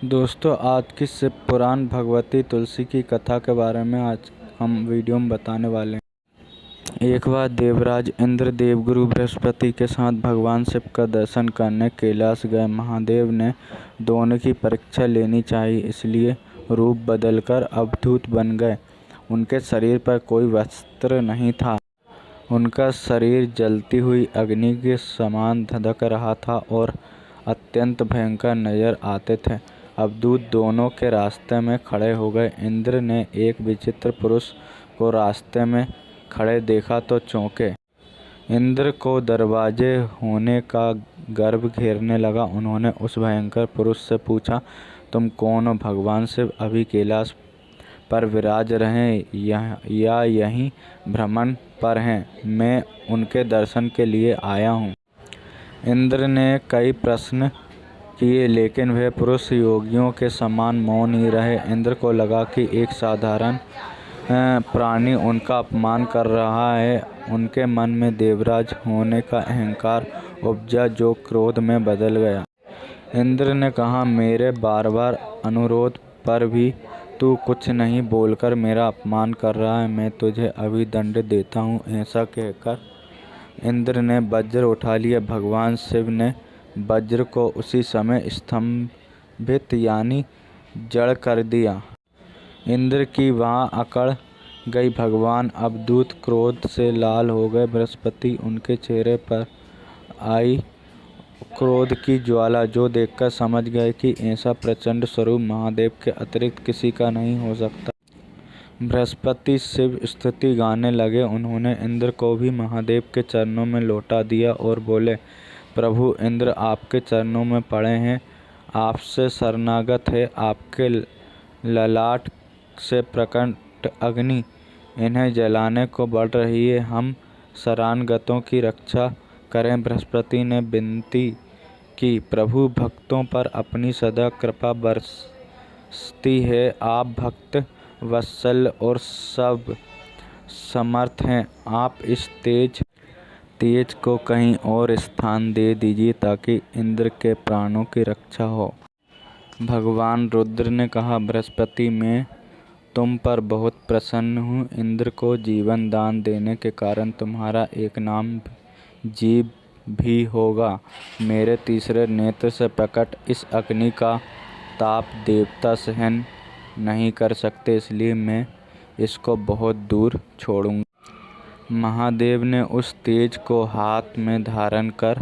दोस्तों, आज की शिव पुराण भगवती तुलसी की कथा के बारे में आज हम वीडियो में बताने वाले हैं। एक बार देवराज इंद्र देवगुरु बृहस्पति के साथ भगवान शिव का दर्शन करने कैलाश गए। महादेव ने दोनों की परीक्षा लेनी चाहिए, इसलिए रूप बदलकर अवधूत बन गए। उनके शरीर पर कोई वस्त्र नहीं था। उनका शरीर जलती हुई अग्नि के समान धधक रहा था और अत्यंत भयंकर नजर आते थे। अवधूत दोनों के रास्ते में खड़े हो गए। इंद्र ने एक विचित्र पुरुष को रास्ते में खड़े देखा तो चौंके। इंद्र को दरवाजे होने का गर्व घेरने लगा। उन्होंने उस भयंकर पुरुष से पूछा, तुम कौन हो? भगवान शिव अभी कैलाश पर विराज रहे या यहीं भ्रमण पर हैं? मैं उनके दर्शन के लिए आया हूँ। इंद्र ने कई प्रश्न किए, लेकिन वह पुरुष योगियों के समान मौन ही रहे। इंद्र को लगा कि एक साधारण प्राणी उनका अपमान कर रहा है। उनके मन में देवराज होने का अहंकार उपजा, जो क्रोध में बदल गया। इंद्र ने कहा, मेरे बार बार अनुरोध पर भी तू कुछ नहीं बोलकर मेरा अपमान कर रहा है। मैं तुझे अभी दंड देता हूँ। ऐसा कहकर इंद्र ने वज्र उठा लिया। भगवान शिव ने वज्र को उसी समय स्तंभित यानी जड़ कर दिया। इंद्र की वहाँ अकड़ गई। भगवान अवधूत क्रोध से लाल हो गए। बृहस्पति उनके चेहरे पर आई क्रोध की ज्वाला, जो देखकर समझ गए कि ऐसा प्रचंड स्वरूप महादेव के अतिरिक्त किसी का नहीं हो सकता। बृहस्पति शिव स्तुति गाने लगे। उन्होंने इंद्र को भी महादेव के चरणों में लौटा दिया और बोले, प्रभु इंद्र आपके चरणों में पड़े हैं, आपसे शरणागत है। आपके ललाट से प्रकट अग्नि इन्हें जलाने को बढ़ रही है। हम शरणागतों की रक्षा करें। बृहस्पति ने विनती की, प्रभु भक्तों पर अपनी सदा कृपा बरसती है। आप भक्त वत्सल और सब समर्थ हैं। आप इस तेज को कहीं और स्थान दे दीजिए ताकि इंद्र के प्राणों की रक्षा हो। भगवान रुद्र ने कहा, बृहस्पति मैं तुम पर बहुत प्रसन्न हूँ। इंद्र को जीवन दान देने के कारण तुम्हारा एक नाम जीव भी होगा। मेरे तीसरे नेत्र से प्रकट इस अग्नि का ताप देवता सहन नहीं कर सकते, इसलिए मैं इसको बहुत दूर छोड़ूंगा। महादेव ने उस तेज को हाथ में धारण कर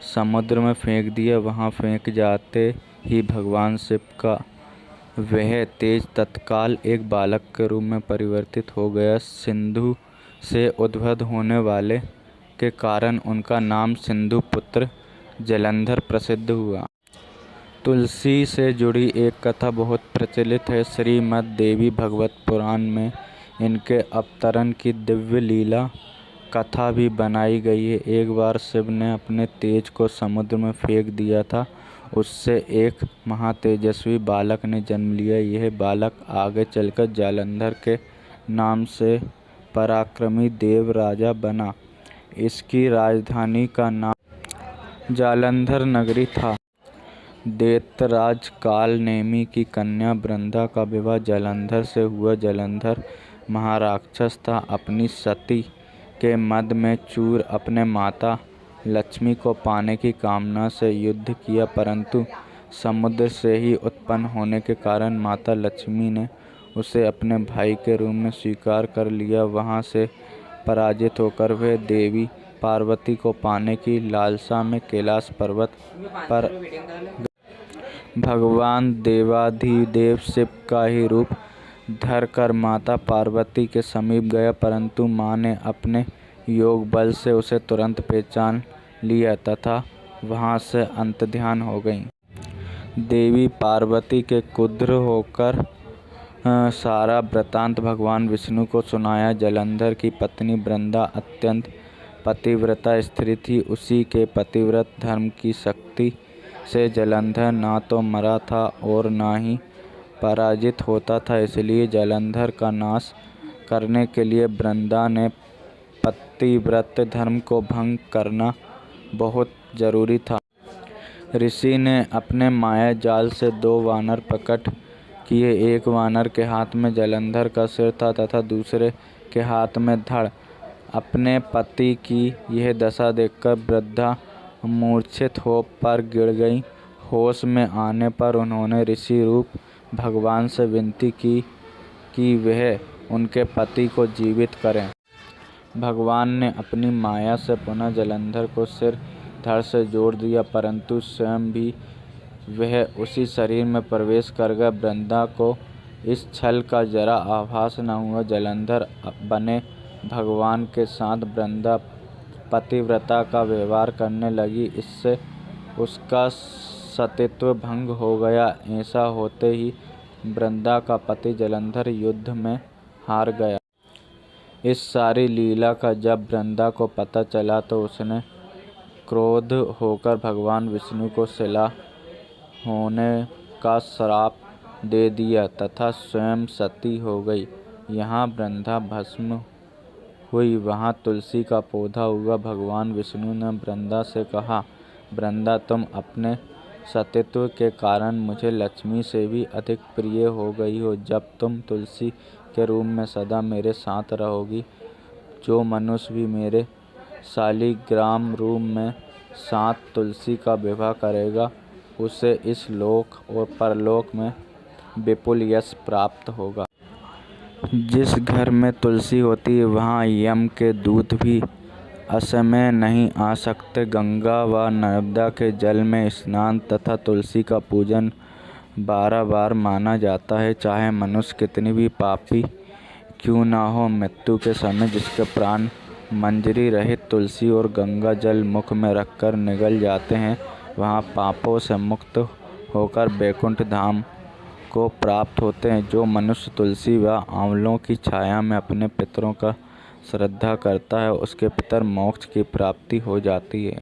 समुद्र में फेंक दिया। वहां फेंक जाते ही भगवान शिव का वह तेज तत्काल एक बालक के रूप में परिवर्तित हो गया। सिंधु से उद्भव होने वाले के कारण उनका नाम सिंधु पुत्र जलंधर प्रसिद्ध हुआ। तुलसी से जुड़ी एक कथा बहुत प्रचलित है। श्रीमद् देवी भागवत पुराण में इनके अवतरण की दिव्य लीला कथा भी बनाई गई है। एक बार शिव ने अपने तेज को समुद्र में फेंक दिया था। उससे एक महातेजस्वी बालक ने जन्म लिया। यह बालक आगे चलकर जालंधर के नाम से पराक्रमी देव राजा बना। इसकी राजधानी का नाम जालंधर नगरी था। दैत्यराज कालनेमी की कन्या वृंदा का विवाह जालंधर से हुआ। जालंधर महाराक्षस था। अपनी सती के मद में चूर अपने माता लक्ष्मी को पाने की कामना से युद्ध किया, परंतु समुद्र से ही उत्पन्न होने के कारण माता लक्ष्मी ने उसे अपने भाई के रूप में स्वीकार कर लिया। वहां से पराजित होकर वह देवी पार्वती को पाने की लालसा में कैलाश पर्वत पर भगवान देवाधिदेव शिव का ही रूप धरकर माता पार्वती के समीप गया, परंतु मां ने अपने योग बल से उसे तुरंत पहचान लिया तथा वहां से अंतर्ध्यान हो गईं। देवी पार्वती के क्रुद्ध होकर सारा वृतांत भगवान विष्णु को सुनाया। जालंधर की पत्नी वृंदा अत्यंत पतिव्रता स्त्री थी। उसी के पतिव्रत धर्म की शक्ति से जालंधर ना तो मरा था और ना ही पराजित होता था। इसलिए जालंधर का नाश करने के लिए वृंदा ने पतिव्रत धर्म को भंग करना बहुत जरूरी था। ऋषि ने अपने माया जाल से 2 वानर प्रकट किए। एक वानर के हाथ में जलंधर का सिर था तथा दूसरे के हाथ में धड़। अपने पति की यह दशा देखकर वृद्धा मूर्छित हो पर गिर गई। होश में आने पर उन्होंने ऋषि रूप भगवान से विनती की कि वह उनके पति को जीवित करें। भगवान ने अपनी माया से पुनः जलंधर को सिर धड़ से जोड़ दिया, परंतु स्वयं भी वह उसी शरीर में प्रवेश कर गए। वृंदा को इस छल का जरा आभास न हुआ। जलंधर बने भगवान के साथ वृंदा पतिव्रता का व्यवहार करने लगी। इससे उसका सतीत्व भंग हो गया। ऐसा होते ही वृंदा का पति जलंधर युद्ध में हार गया। इस सारी लीला का जब वृंदा को पता चला तो उसने क्रोध होकर भगवान विष्णु को शिला होने का श्राप दे दिया तथा स्वयं सती हो गई। यहाँ वृंदा भस्म हुई, वहाँ तुलसी का पौधा उगा। भगवान विष्णु ने वृंदा से कहा, वृंदा तुम अपने सतीत्व के कारण मुझे लक्ष्मी से भी अधिक प्रिय हो गई हो। जब तुम तुलसी के रूप में सदा मेरे साथ रहोगी, जो मनुष्य भी मेरे शालिग्राम रूप में साथ तुलसी का विवाह करेगा, उसे इस लोक और परलोक में विपुल यश प्राप्त होगा। जिस घर में तुलसी होती है वहाँ यम के दूत भी असमय नहीं आ सकते। गंगा व नर्मदा के जल में स्नान तथा तुलसी का पूजन 12 बार माना जाता है। चाहे मनुष्य कितनी भी पापी क्यों ना हो, मृत्यु के समय जिसके प्राण मंजरी रहित तुलसी और गंगा जल मुख में रखकर निगल जाते हैं, वहाँ पापों से मुक्त होकर वैकुंठ धाम को प्राप्त होते हैं। जो मनुष्य तुलसी व आंवलों की छाया में अपने पितरों का श्रद्धा करता है, उसके पितर मोक्ष की प्राप्ति हो जाती है।